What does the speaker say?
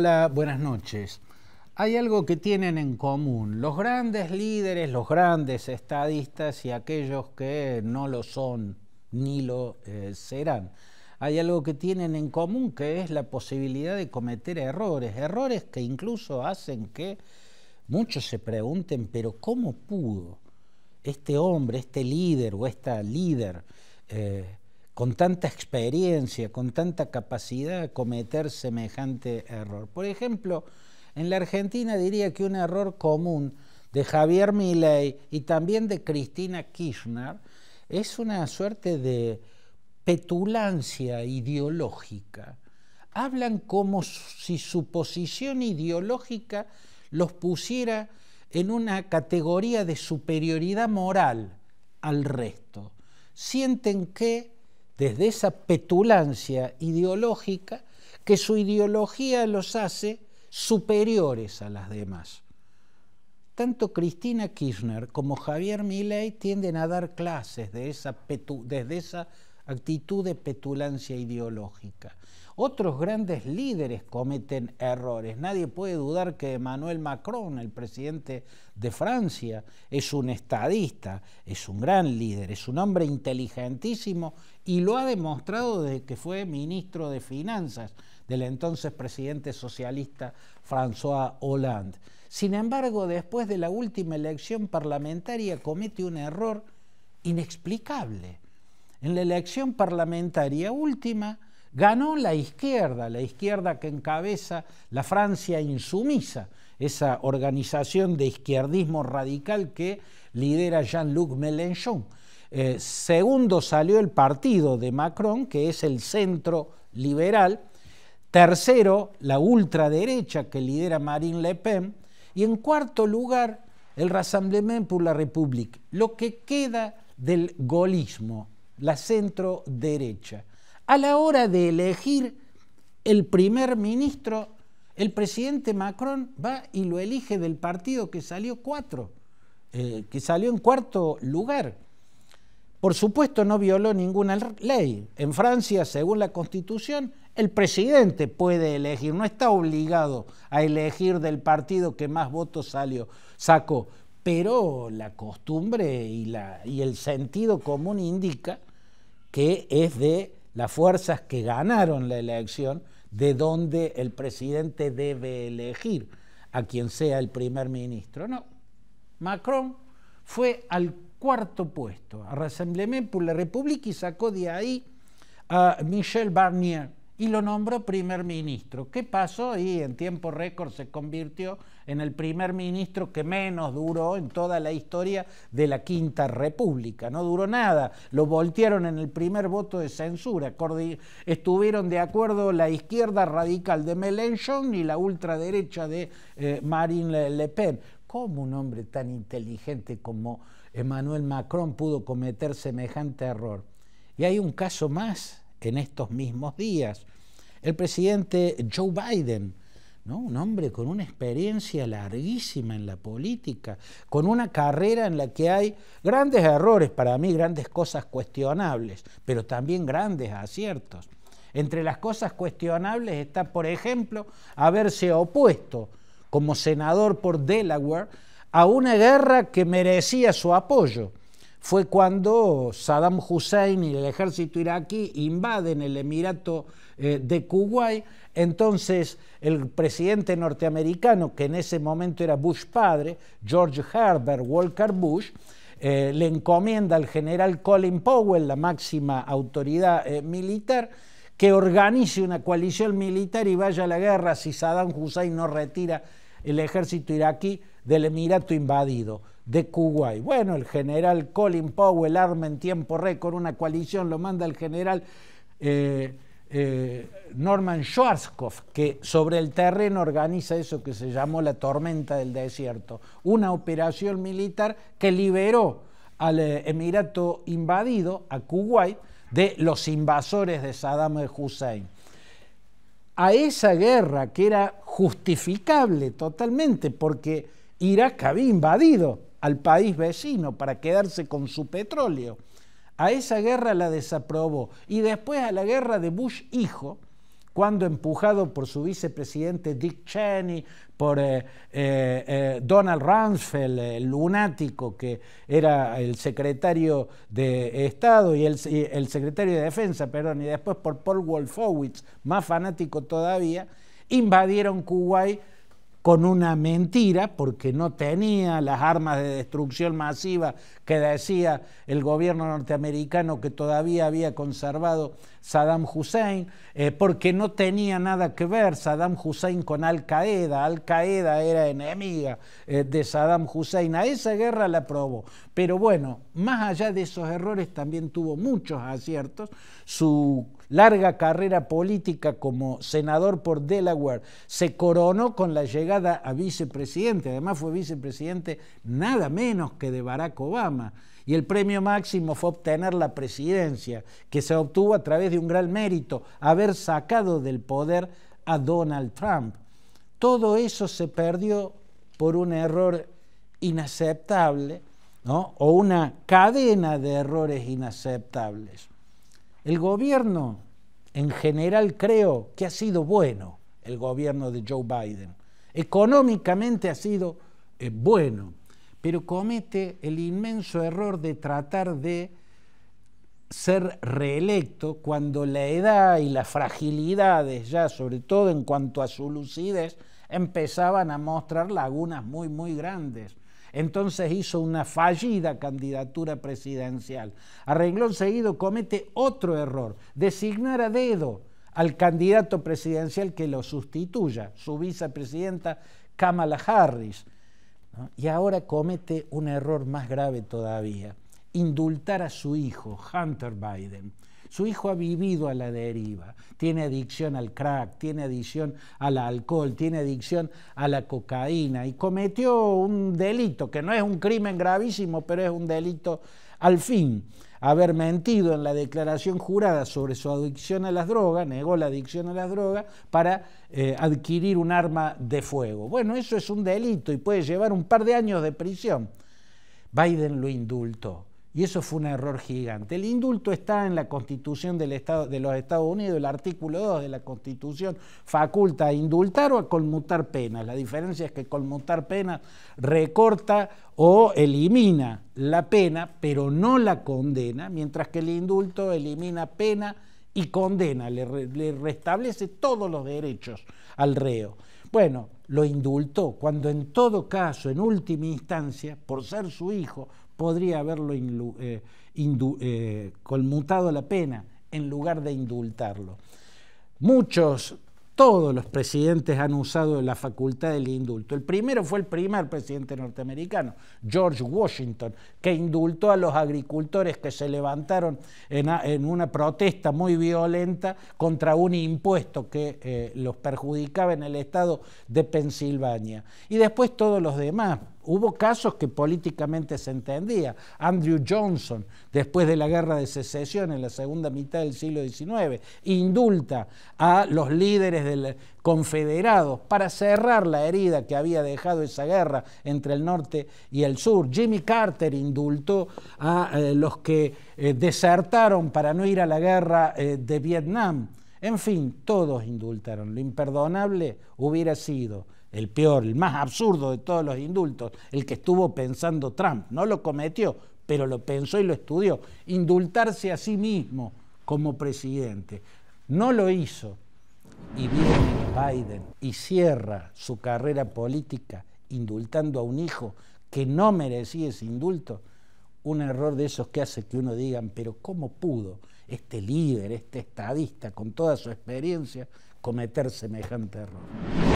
Hola, buenas noches. Hay algo que tienen en común los grandes líderes, los grandes estadistas y aquellos que no lo son ni lo serán. Hay algo que tienen en común, que es la posibilidad de cometer errores, errores que incluso hacen que muchos se pregunten, pero ¿cómo pudo este hombre, este líder o esta líder con tanta experiencia, con tanta capacidad, cometer semejante error? Por ejemplo, en la Argentina diría que un error común de Javier Milei y también de Cristina Kirchner es una suerte de petulancia ideológica. Hablan como si su posición ideológica los pusiera en una categoría de superioridad moral al resto. Sienten que, desde esa petulancia ideológica, que su ideología los hace superiores a las demás. Tanto Cristina Kirchner como Javier Milei tienden a dar clases desde esa actitud de petulancia ideológica. Otros grandes líderes cometen errores. Nadie puede dudar que Emmanuel Macron, el presidente de Francia, es un estadista, es un gran líder, es un hombre inteligentísimo y lo ha demostrado desde que fue ministro de Finanzas del entonces presidente socialista François Hollande. Sin embargo, después de la última elección parlamentaria comete un error inexplicable. En la elección parlamentaria última ganó la izquierda que encabeza la Francia Insumisa, esa organización de izquierdismo radical que lidera Jean-Luc Mélenchon. Segundo salió el partido de Macron, que es el centro liberal. Tercero, la ultraderecha que lidera Marine Le Pen. Y en cuarto lugar, el Rassemblement pour la République, lo que queda del gaullismo, la centro derecha. A la hora de elegir el primer ministro, el presidente Macron va y lo elige del partido que salió que salió en cuarto lugar. Por supuesto, no violó ninguna ley. En Francia, según la Constitución, el presidente puede elegir, no está obligado a elegir del partido que más votos sacó. Pero la costumbre y el sentido común indica que es de las fuerzas que ganaron la elección de donde el presidente debe elegir a quien sea el primer ministro. No, Macron fue al cuarto puesto, a Rassemblement pour la République, y sacó de ahí a Michel Barnier y lo nombró primer ministro. ¿Qué pasó? Y en tiempo récord se convirtió en el primer ministro que menos duró en toda la historia de la Quinta República. No duró nada, lo voltearon en el primer voto de censura. Estuvieron de acuerdo la izquierda radical de Mélenchon y la ultraderecha de Marine Le Pen. ¿Cómo un hombre tan inteligente como Emmanuel Macron pudo cometer semejante error? Y hay un caso más en estos mismos días. El presidente Joe Biden, ¿no? Un hombre con una experiencia larguísima en la política, con una carrera en la que hay grandes errores, para mí grandes cosas cuestionables, pero también grandes aciertos. Entre las cosas cuestionables está, por ejemplo, haberse opuesto como senador por Delaware a una guerra que merecía su apoyo. Fue cuando Saddam Hussein y el ejército iraquí invaden el Emirato de Kuwait. Entonces el presidente norteamericano, que en ese momento era Bush padre, George Herbert Walker Bush, le encomienda al general Colin Powell, la máxima autoridad militar, que organice una coalición militar y vaya a la guerra si Saddam Hussein no retira el ejército iraquí del Emirato invadido de Kuwait. Bueno, el general Colin Powell arma en tiempo récord una coalición, lo manda el general Norman Schwarzkopf, que sobre el terreno organiza eso que se llamó la tormenta del desierto, una operación militar que liberó al Emirato invadido, a Kuwait, de los invasores de Saddam Hussein. A esa guerra, que era justificable totalmente porque Irak había invadido al país vecino para quedarse con su petróleo, a esa guerra la desaprobó. Y después a la guerra de Bush hijo, cuando, empujado por su vicepresidente Dick Cheney, por Donald Rumsfeld, el lunático que era el secretario de Estado y el secretario de Defensa, perdón, y después por Paul Wolfowitz, más fanático todavía, invadieron Kuwait con una mentira, porque no tenía las armas de destrucción masiva que decía el gobierno norteamericano que todavía había conservado Saddam Hussein, porque no tenía nada que ver Saddam Hussein con Al-Qaeda. Al-Qaeda era enemiga de Saddam Hussein. A esa guerra la aprobó. Pero bueno, más allá de esos errores, también tuvo muchos aciertos. Su larga carrera política como senador por Delaware se coronó con la llegada a vicepresidente. Además fue vicepresidente nada menos que de Barack Obama. Y el premio máximo fue obtener la presidencia, que se obtuvo a través de un gran mérito, haber sacado del poder a Donald Trump. Todo eso se perdió por un error inaceptable, ¿no? O una cadena de errores inaceptables. El gobierno, en general, creo que ha sido bueno, el gobierno de Joe Biden. Económicamente ha sido bueno, pero comete el inmenso error de tratar de ser reelecto cuando la edad y las fragilidades, ya sobre todo en cuanto a su lucidez, empezaban a mostrar lagunas muy, muy grandes. Entonces hizo una fallida candidatura presidencial. A renglón seguido comete otro error, designar a dedo al candidato presidencial que lo sustituya, su vicepresidenta Kamala Harris, ¿no? Y ahora comete un error más grave todavía, indultar a su hijo, Hunter Biden. Su hijo ha vivido a la deriva, tiene adicción al crack, tiene adicción al alcohol, tiene adicción a la cocaína y cometió un delito, que no es un crimen gravísimo, pero es un delito al fin. Haber mentido en la declaración jurada sobre su adicción a las drogas, negó la adicción a las drogas para adquirir un arma de fuego. Bueno, eso es un delito y puede llevar un par de años de prisión. Biden lo indultó. Y eso fue un error gigante. El indulto está en la Constitución del Estado, de los Estados Unidos, el artículo 2 de la Constitución faculta a indultar o a conmutar penas. La diferencia es que conmutar penas recorta o elimina la pena, pero no la condena, mientras que el indulto elimina pena y condena, le restablece todos los derechos al reo. Bueno, lo indultó, cuando en todo caso, en última instancia, por ser su hijo, podría haberlo conmutado la pena en lugar de indultarlo. Todos los presidentes han usado la facultad del indulto. El primero fue el primer presidente norteamericano, George Washington, que indultó a los agricultores que se levantaron en una protesta muy violenta contra un impuesto que los perjudicaba en el estado de Pensilvania. Y después todos los demás. Hubo casos que políticamente se entendía. Andrew Johnson, después de la Guerra de Secesión en la segunda mitad del siglo XIX, indulta a los líderes confederados para cerrar la herida que había dejado esa guerra entre el norte y el sur. Jimmy Carter indultó a los que desertaron para no ir a la guerra de Vietnam. En fin, todos indultaron. Lo imperdonable hubiera sido el peor, el más absurdo de todos los indultos, el que estuvo pensando Trump. No lo cometió, pero lo pensó y lo estudió. Indultarse a sí mismo como presidente. No lo hizo. Y viene Biden y cierra su carrera política indultando a un hijo que no merecía ese indulto. Un error de esos que hace que uno diga, pero ¿cómo pudo este líder, este estadista, con toda su experiencia, cometer semejante error?